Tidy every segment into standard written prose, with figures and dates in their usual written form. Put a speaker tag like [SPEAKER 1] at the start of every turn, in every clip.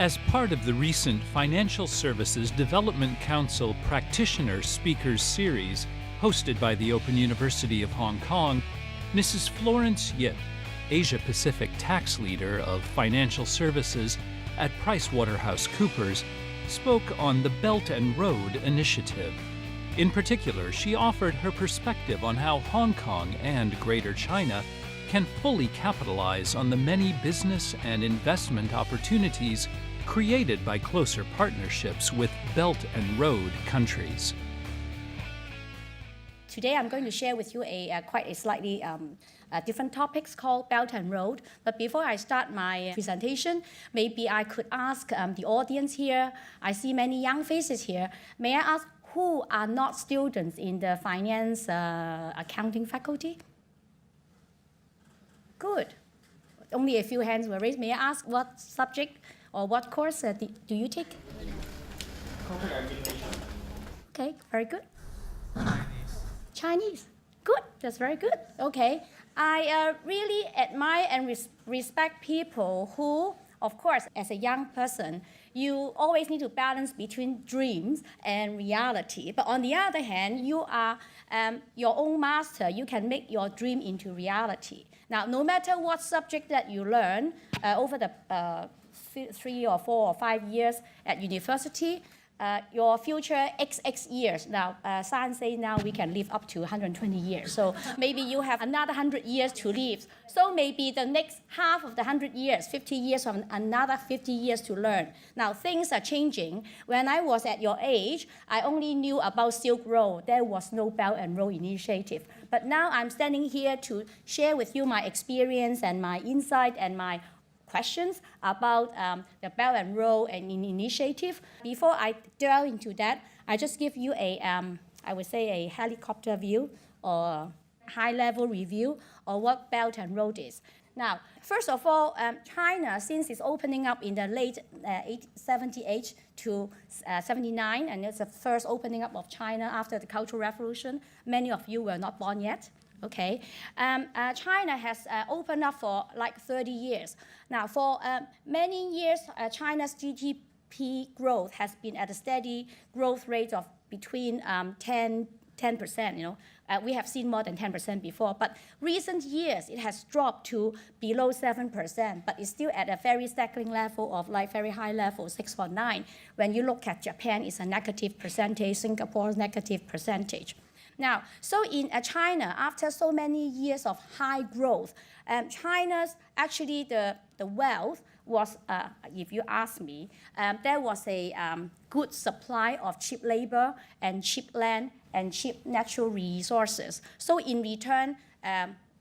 [SPEAKER 1] As part of the recent Financial Services Development Council Practitioner Speakers Series, hosted by the Open University of Hong Kong, Mrs. Florence Yip, Asia-Pacific tax leader of financial services at PricewaterhouseCoopers, spoke on the Belt and Road Initiative. In particular, she offered her perspective on how Hong Kong and Greater China can fully capitalize on the many business and investment opportunities created by closer partnerships with Belt and Road countries.
[SPEAKER 2] Today I'm going to share with you quite a slightly different topics called Belt and Road. But before I start my presentation, maybe I could ask the audience here. I see many young faces here. May I ask who are not students in the finance accounting faculty? Good. Only a few hands were raised. May I ask what subject or what course do you take?
[SPEAKER 3] Corporate administration.
[SPEAKER 2] Okay, very good. Chinese. Good, that's very good. Okay. I really admire and respect people who, of course, as a young person, you always need to balance between dreams and reality. But on the other hand, you are your own master. You can make your dream into reality. Now, no matter what subject that you learn over the 3 or 4 or 5 years at university, your future XX years. Now, science says now we can live up to 120 years. So maybe you have another 100 years to live. So maybe the next half of the 100 years, 50 years, or another 50 years to learn. Now, things are changing. When I was at your age, I only knew about Silk Road. There was no Belt and Road Initiative. But now I'm standing here to share with you my experience and my insight and my questions about the Belt and Road and Initiative. Before I delve into that, I just give you I would say a helicopter view or high-level review of what Belt and Road is. Now, first of all, China, since it's opening up in the late 78 to 79, and it's the first opening up of China after the Cultural Revolution. Many of you were not born yet. Okay, China has opened up for like 30 years. Now, for many years, China's GDP growth has been at a steady growth rate of between 10%. You know, we have seen more than 10% before, but recent years it has dropped to below 7%, but it's still at a very staggering level of like very high level, 6.9. When you look at Japan, it's a negative percentage. Singapore's negative percentage. Now, so in China, after so many years of high growth, China's actually the wealth was, if you ask me, there was a good supply of cheap labor and cheap land and cheap natural resources. So in return,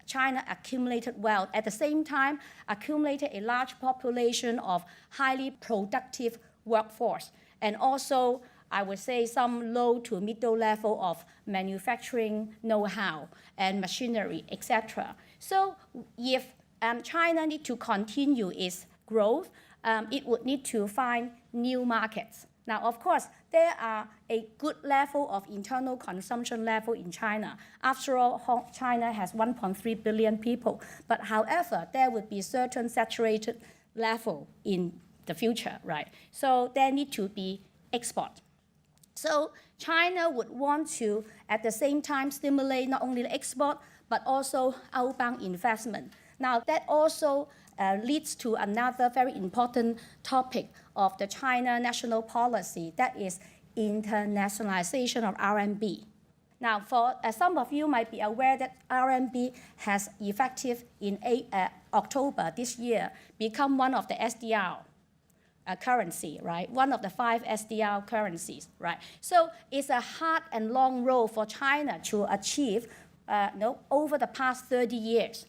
[SPEAKER 2] China accumulated wealth. At the same time, accumulated a large population of highly productive workforce, and also I would say some low to middle level of manufacturing know-how and machinery, etc. So if China need to continue its growth, it would need to find new markets. Now, of course, there are a good level of internal consumption level in China. After all, China has 1.3 billion people. But however, there would be certain saturated level in the future, right? So there need to be export. So China would want to, at the same time, stimulate not only the export, but also outbound investment. Now, that also leads to another very important topic of the China national policy, that is internationalization of RMB. Now, for some of you might be aware that RMB has effective in October this year become one of the SDR. Currency, right? One of the 5 SDR currencies, right? So it's a hard and long road for China to achieve over the past 30 years,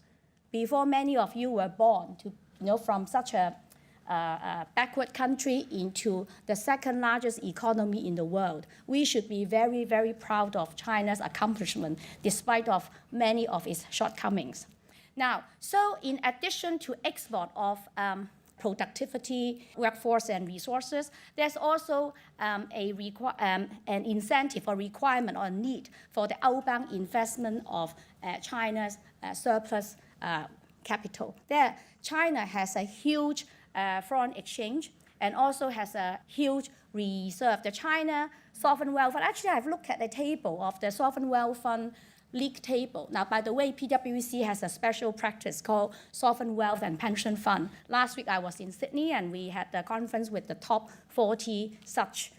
[SPEAKER 2] before many of you were born, to from such a backward country into the second largest economy in the world. We should be very, very proud of China's accomplishment, despite of many of its shortcomings. Now, so in addition to export of productivity, workforce, and resources, there's also an incentive or requirement or need for the outbound investment of China's surplus capital. China has a huge foreign exchange and also has a huge reserve. The China Sovereign Wealth Fund, actually I've looked at the table of the Sovereign Wealth Fund league table. Now, by the way, PwC has a special practice called Sovereign Wealth and Pension Fund. Last week I was in Sydney and we had a conference with the top 40 such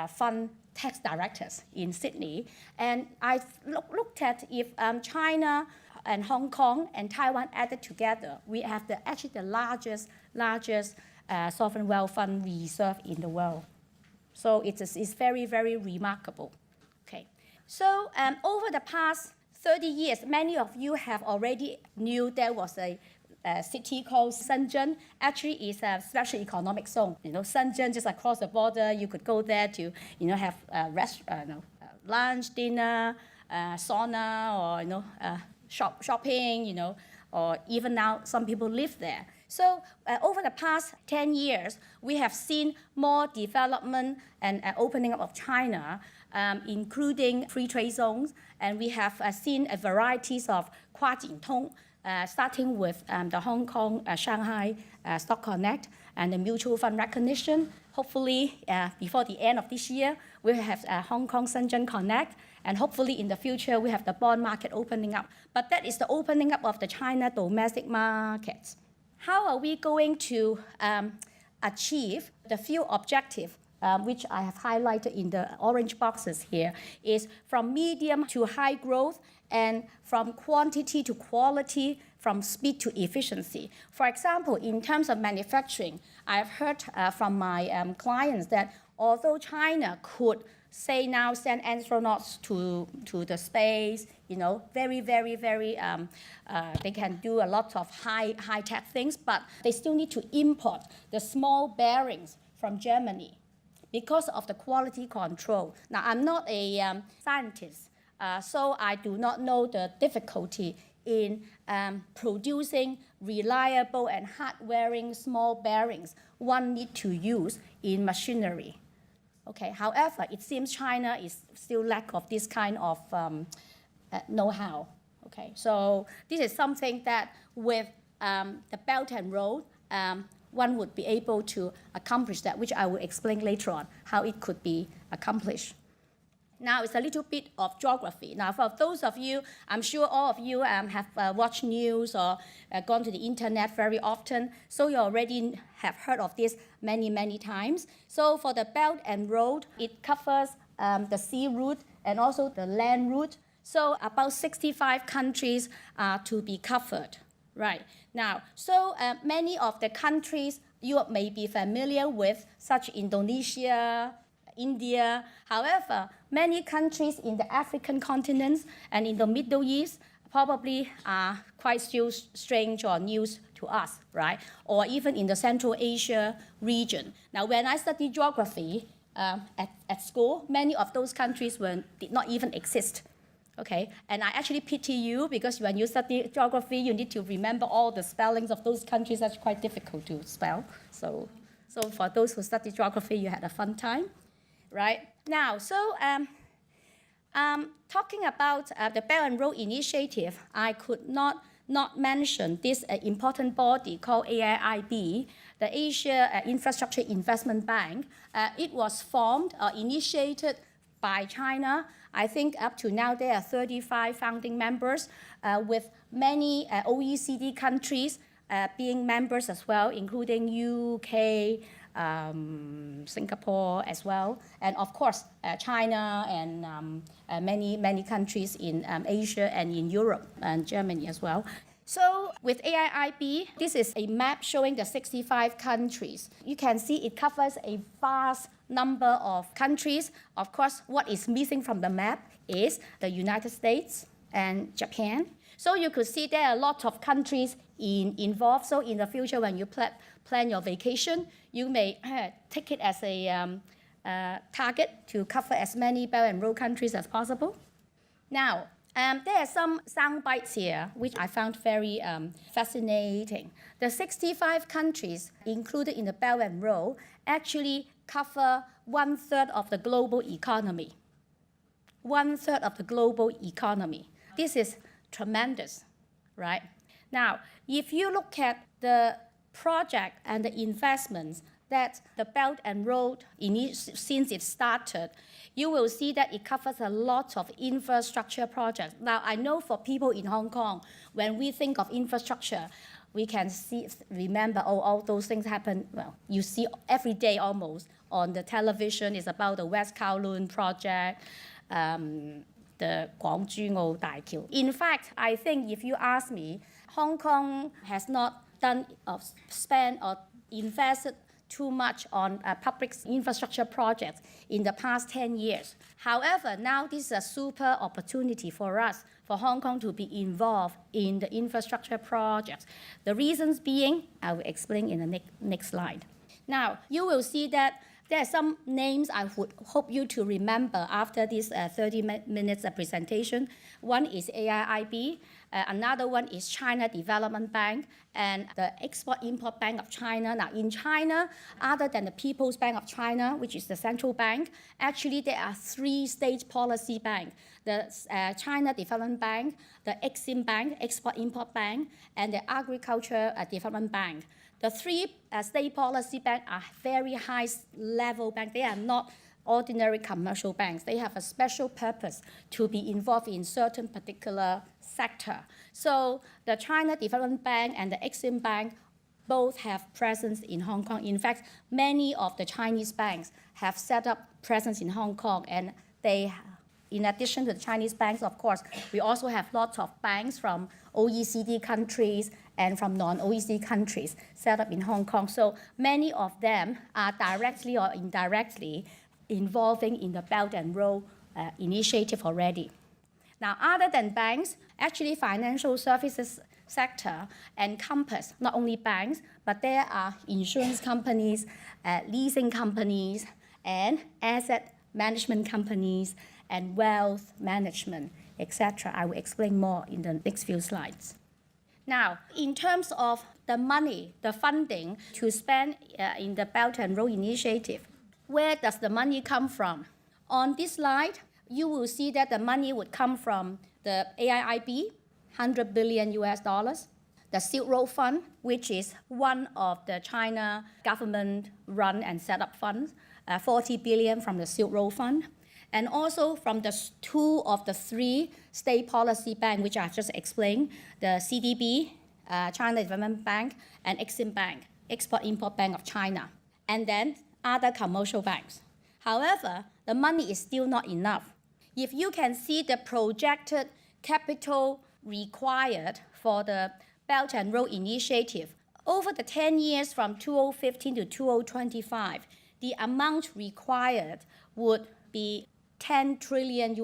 [SPEAKER 2] fund tax directors in Sydney. And I looked at if China and Hong Kong and Taiwan added together, we have actually the largest sovereign wealth fund reserve in the world. So it's very, very remarkable. Okay. So over the past 30 years, many of you have already knew there was a city called Shenzhen. Actually, it's a special economic zone. Shenzhen, just across the border, you could go there to, have lunch, dinner, sauna, or shopping, or even now some people live there. So over the past 10 years, we have seen more development and opening up of China, including free trade zones, and we have seen a varieties of 跨境通, starting with the Hong Kong, Shanghai Stock Connect and the mutual fund recognition. Hopefully, before the end of this year, we'll have Hong Kong Shenzhen Connect, and hopefully in the future, we have the bond market opening up. But that is the opening up of the China domestic markets. How are we going to achieve the few objectives which I have highlighted in the orange boxes here, is from medium to high growth and from quantity to quality, from speed to efficiency. For example, in terms of manufacturing, I've heard from my clients that although China could say now send astronauts to the space, very, very, very, they can do a lot of high-tech things, but they still need to import the small bearings from Germany because of the quality control. Now, I'm not a scientist, so I do not know the difficulty in producing reliable and hard-wearing small bearings one need to use in machinery. Okay. However, it seems China is still lack of this kind of know-how. Okay. So this is something that with the Belt and Road, one would be able to accomplish that, which I will explain later on how it could be accomplished. Now, it's a little bit of geography. Now, for those of you, I'm sure all of you have watched news or gone to the internet very often, so you already have heard of this many, many times. So for the Belt and Road, it covers the sea route and also the land route. So about 65 countries are to be covered. Right. Now, so many of the countries you may be familiar with, such Indonesia, India. However, many countries in the African continent and in the Middle East probably are quite still strange or news to us, right? Or even in the Central Asia region. Now, when I studied geography at school, many of those countries did not even exist. Okay, and I actually pity you because when you study geography, you need to remember all the spellings of those countries. That's quite difficult to spell. So for those who study geography, you had a fun time, right? Now, so talking about the Belt and Road Initiative, I could not mention this important body called AIIB, the Asia Infrastructure Investment Bank. It was formed or initiated by China. I think up to now there are 35 founding members with many OECD countries being members as well, including UK, Singapore as well, and of course China and many countries in Asia and in Europe and Germany as well. So with AIIB, this is a map showing the 65 countries. You can see it covers a vast number of countries. Of course, what is missing from the map is the United States and Japan. So you could see there are a lot of countries involved. So in the future, when you plan your vacation, you may take it as a target to cover as many Belt and Road countries as possible. Now, there are some sound bites here, which I found very fascinating. The 65 countries included in the Belt and Road actually cover 1/3 of the global economy. 1/3 of the global economy. This is tremendous, right? Now, if you look at the project and the investments that the Belt and Road, since it started, you will see that it covers a lot of infrastructure projects. Now, I know for people in Hong Kong, when we think of infrastructure, we can remember, all those things happen, well, you see every day almost on the television. It's about the West Kowloon project, the Guangzhou Daiqiu. In fact, I think if you ask me, Hong Kong has not spent or invested too much on public infrastructure projects in the past 10 years. However, now this is a super opportunity for us, for Hong Kong to be involved in the infrastructure projects. The reasons being, I will explain in the next slide. Now, you will see that there are some names I would hope you to remember after this 30 minutes presentation. One is AIIB, another one is China Development Bank, and the Export-Import Bank of China. Now, in China, other than the People's Bank of China, which is the central bank, actually there are 3 state policy banks: the China Development Bank, the Exim Bank, Export-Import Bank, and the Agriculture Development Bank. The 3 state policy banks are very high-level banks. They are not ordinary commercial banks. They have a special purpose to be involved in certain particular sector. So the China Development Bank and the Exim Bank both have presence in Hong Kong. In fact, many of the Chinese banks have set up presence in Hong Kong, and in addition to the Chinese banks, of course, we also have lots of banks from OECD countries and from non-OECD countries set up in Hong Kong. So many of them are directly or indirectly involving in the Belt and Road initiative already. Now, other than banks, actually financial services sector encompass not only banks, but there are insurance companies, leasing companies, and asset management companies, and wealth management, etc. I will explain more in the next few slides. Now, in terms of the money, the funding to spend in the Belt and Road Initiative, where does the money come from? On this slide, you will see that the money would come from the AIIB, $100 billion, the Silk Road Fund, which is one of the China government-run and set up funds, $40 billion from the Silk Road Fund, and also from the 2 of the 3 state policy banks, which I've just explained, the CDB, China Development Bank, and Exim Bank, Export-Import Bank of China, and then other commercial banks. However, the money is still not enough. If you can see the projected capital required for the Belt and Road Initiative, over the 10 years from 2015 to 2025, the amount required would be $10 trillion.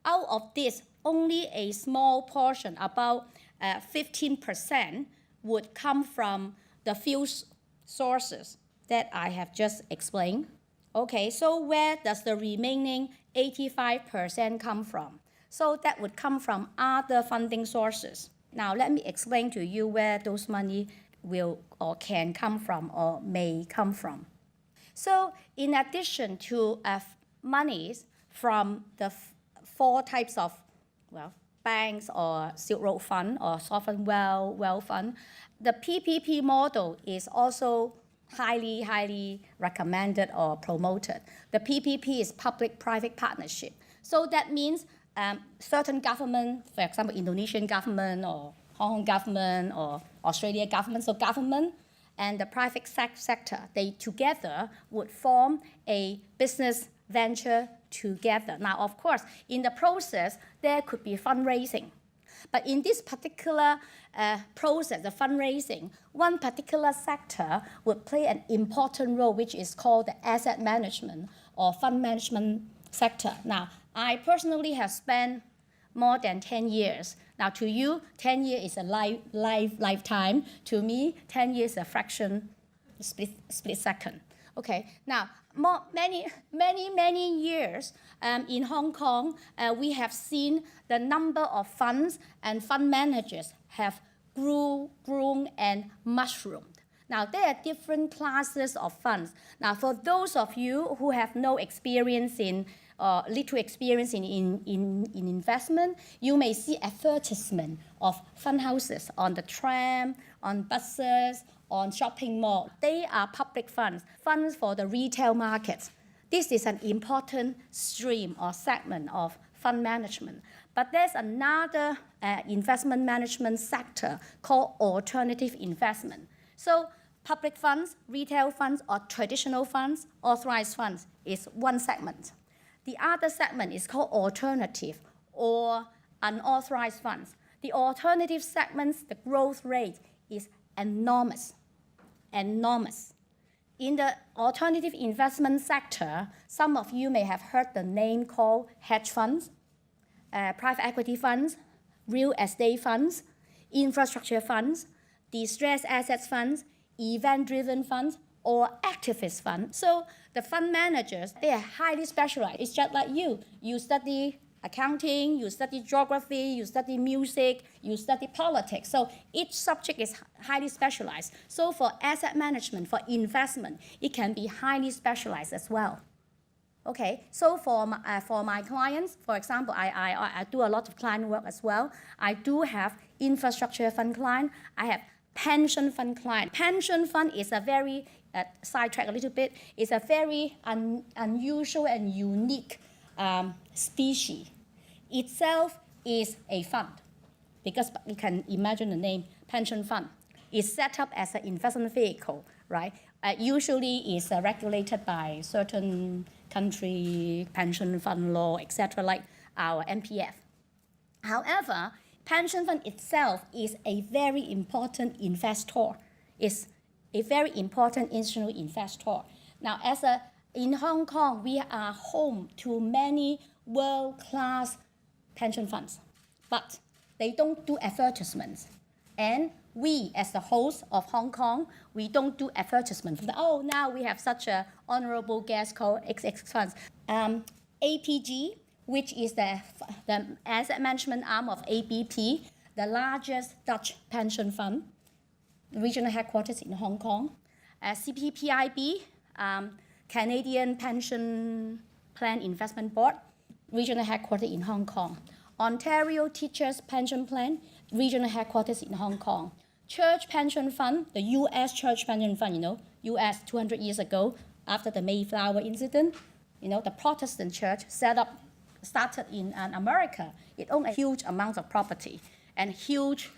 [SPEAKER 2] Out of this, only a small portion, about 15%, would come from the few sources that I have just explained. Okay, so where does the remaining 85% come from? So that would come from other funding sources. Now, let me explain to you where those money will or can come from or may come from. So in addition to monies from the 4 types of, banks or Silk Road Fund or Sovereign Wealth Fund, the PPP model is also highly recommended or promoted. The PPP is public-private partnership. So that means certain government, for example, Indonesian government or Hong Kong government or Australia government, so government and the private sector, they together would form a business venture together. Now, of course, in the process, there could be fundraising. But in this particular process, the fundraising, one particular sector would play an important role, which is called the asset management or fund management sector. Now, I personally have spent more than 10 years. Now, to you, 10 years is a lifetime. To me, 10 years is a fraction, split second. Okay, now, many years in Hong Kong, we have seen the number of funds and fund managers have grown and mushroomed. Now, there are different classes of funds. Now, for those of you who have no experience in little experience in investment, you may see advertisement of fund houses on the tram, on buses, on shopping mall. They are public funds, funds for the retail markets. This is an important stream or segment of fund management. But there's another investment management sector called alternative investment. So public funds, retail funds, or traditional funds, authorized funds is one segment. The other segment is called alternative or unauthorized funds. The alternative segments, the growth rate is enormous, enormous. In the alternative investment sector, some of you may have heard the name called hedge funds, private equity funds, real estate funds, infrastructure funds, distressed assets funds, event-driven funds, or activist funds. So the fund managers, they are highly specialized. It's just like you. You study accounting, you study geography, you study music, you study politics. So each subject is highly specialized. So for asset management, for investment, it can be highly specialized as well. Okay, so for my clients, for example, I do a lot of client work as well. I do have infrastructure fund client. I have pension fund client. Pension fund is a very, sidetrack a little bit, is a very unusual and unique species. Itself is a fund, because you can imagine the name pension fund. It's set up as an investment vehicle, right? Usually is regulated by certain country pension fund law, etc., like our MPF. However, pension fund itself is a very important investor. It's a very important institutional investor. Now, in Hong Kong, we are home to many world-class pension funds, but they don't do advertisements. And we, as the host of Hong Kong, we don't do advertisements. Oh, now we have such an honorable guest called XX Funds. APG, which is the asset management arm of ABP, the largest Dutch pension fund, regional headquarters in Hong Kong. CPPIB, Canadian Pension Plan Investment Board, regional headquarters in Hong Kong. Ontario Teachers Pension Plan, regional headquarters in Hong Kong. Church Pension Fund, the U.S. Church Pension Fund, U.S. 200 years ago, after the Mayflower incident, the Protestant church started in America. It owned a huge amount of property and huge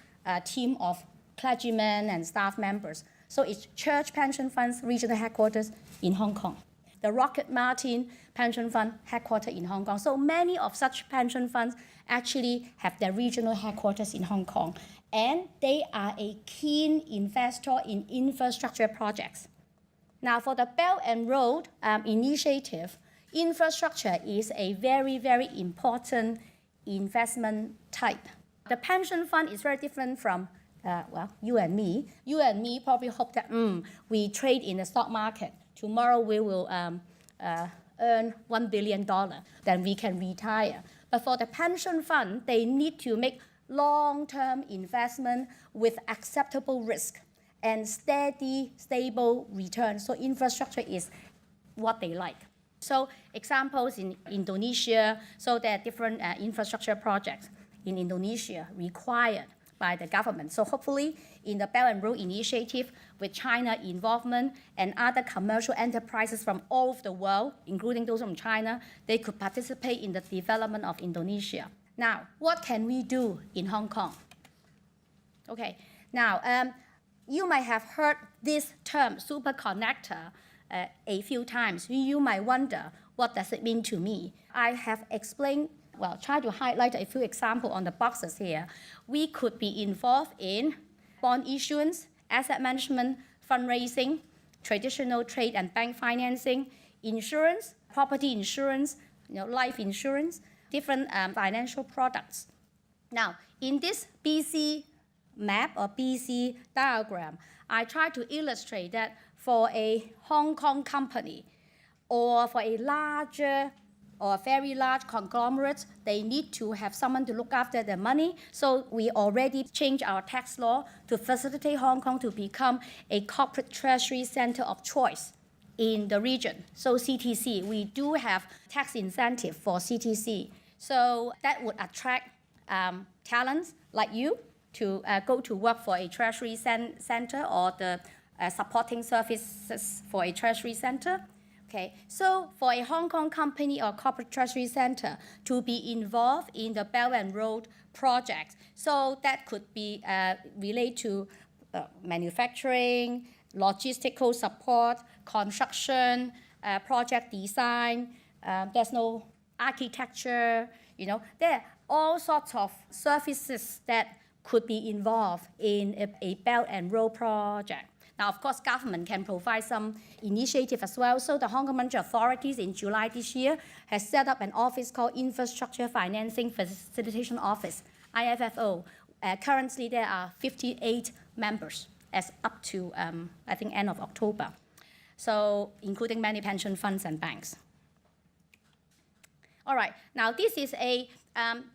[SPEAKER 2] team of clergymen and staff members. So it's church pension funds, regional headquarters in Hong Kong. The Rocket Martin Pension Fund, headquartered in Hong Kong. So many of such pension funds actually have their regional headquarters in Hong Kong. And they are a keen investor in infrastructure projects. Now, for the Belt and Road initiative, infrastructure is a very, very important investment type. The pension fund is very different from you and me. You and me probably hope that we trade in the stock market. Tomorrow we will earn $1 billion, then we can retire. But for the pension fund, they need to make long-term investment with acceptable risk and steady, stable return. So infrastructure is what they like. So examples in Indonesia, so there are different infrastructure projects in Indonesia required by the government. So hopefully in the Belt and Road Initiative, with China involvement and other commercial enterprises from all over the world, including those from China, they could participate in the development of Indonesia. Now, what can we do in Hong Kong? Okay, now you might have heard this term, superconnector, a few times. You might wonder, what does it mean to me? I have explained, try to highlight a few examples on the boxes here. We could be involved in bond issuance, asset management, fundraising, traditional trade and bank financing, insurance, property insurance, life insurance, different financial products. Now, in this BC map or BC diagram, I try to illustrate that for a Hong Kong company or for a larger or very large conglomerate, they need to have someone to look after their money. So we already changed our tax law to facilitate Hong Kong to become a corporate treasury center of choice in the region. So CTC, we do have tax incentive for CTC. So that would attract talents like you to go to work for a treasury center or the supporting services for a treasury center. Okay, so for a Hong Kong company or corporate treasury center to be involved in the Belt and Road project, so that could be related to manufacturing, logistical support, construction, project design, there's no architecture, there are all sorts of services that could be involved in a Belt and Road project. Now, of course, government can provide some initiative as well. So the Hong Kong Monetary Authorities in July this year has set up an office called Infrastructure Financing Facilitation Office, IFFO. Currently, there are 58 members as up to, I think, end of October. So including many pension funds and banks. All right, now this is a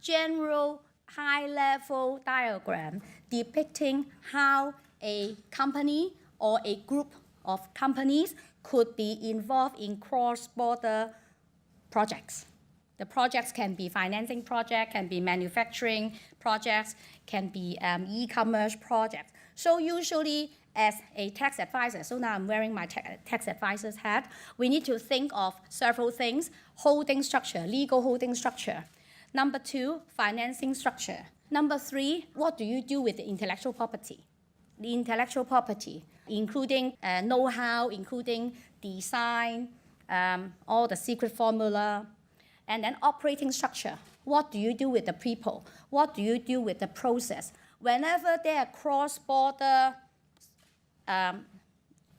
[SPEAKER 2] general high-level diagram depicting how a company or a group of companies could be involved in cross-border projects. The projects can be financing projects, can be manufacturing projects, can be e-commerce projects. So usually as a tax advisor, so now I'm wearing my tax advisor's hat, we need to think of several things: holding structure, legal holding structure. Number 2, financing structure. Number 3, what do you do with the intellectual property? The intellectual property, including know-how, including design, all the secret formula, and then operating structure. What do you do with the people? What do you do with the process? Whenever there are cross-border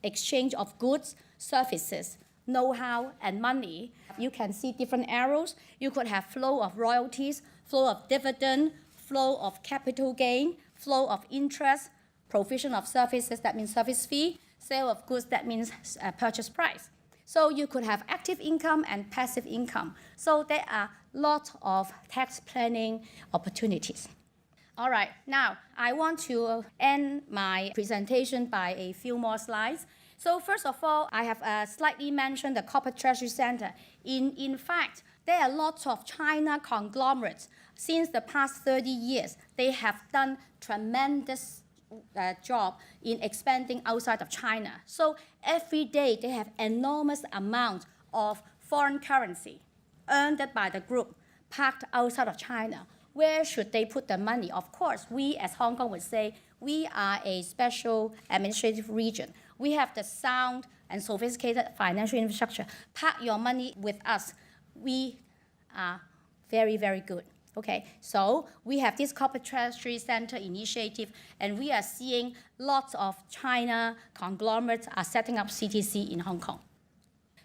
[SPEAKER 2] exchange of goods, services, know-how, and money, you can see different arrows. You could have flow of royalties, flow of dividend, flow of capital gain, flow of interest, provision of services, that means service fee, sale of goods, that means purchase price. So you could have active income and passive income. So there are lots of tax planning opportunities. All right, now I want to end my presentation by a few more slides. So first of all, I have slightly mentioned the Corporate Treasury Center. In fact, there are lots of China conglomerates. Since the past 30 years, they have done tremendous job in expanding outside of China. So every day they have enormous amount of foreign currency earned by the group parked outside of China. Where should they put the money? Of course, we as Hong Kong would say, we are a special administrative region. We have the sound and sophisticated financial infrastructure. Park your money with us. We are very, very good. Okay, so we have this Corporate Treasury Center initiative, and we are seeing lots of China conglomerates are setting up CTC in Hong Kong.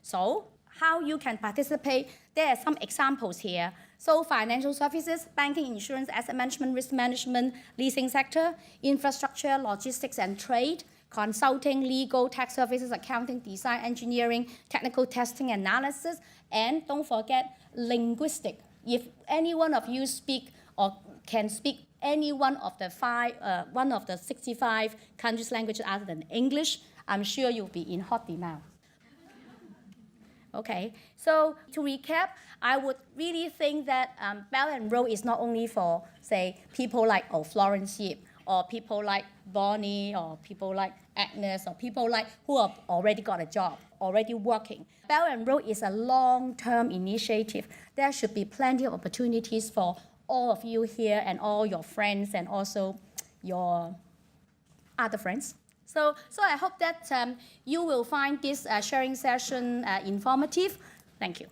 [SPEAKER 2] So how you can participate, there are some examples here. So financial services, banking, insurance, asset management, risk management, leasing sector, infrastructure, logistics and trade, consulting, legal, tax services, accounting, design, engineering, technical testing, analysis, and don't forget linguistic. If any one of you speak or can speak any one of the 65 countries' languages other than English, I'm sure you'll be in hot demand. Okay, so to recap, I would really think that Belt and Road is not only for, say, people like Florence Yip, or people like Bonnie, or people like Agnes, or people like who have already got a job, already working. Belt and Road is a long-term initiative. There should be plenty of opportunities for all of you here and all your friends and also your other friends. So I hope that you will find this sharing session informative. Thank you.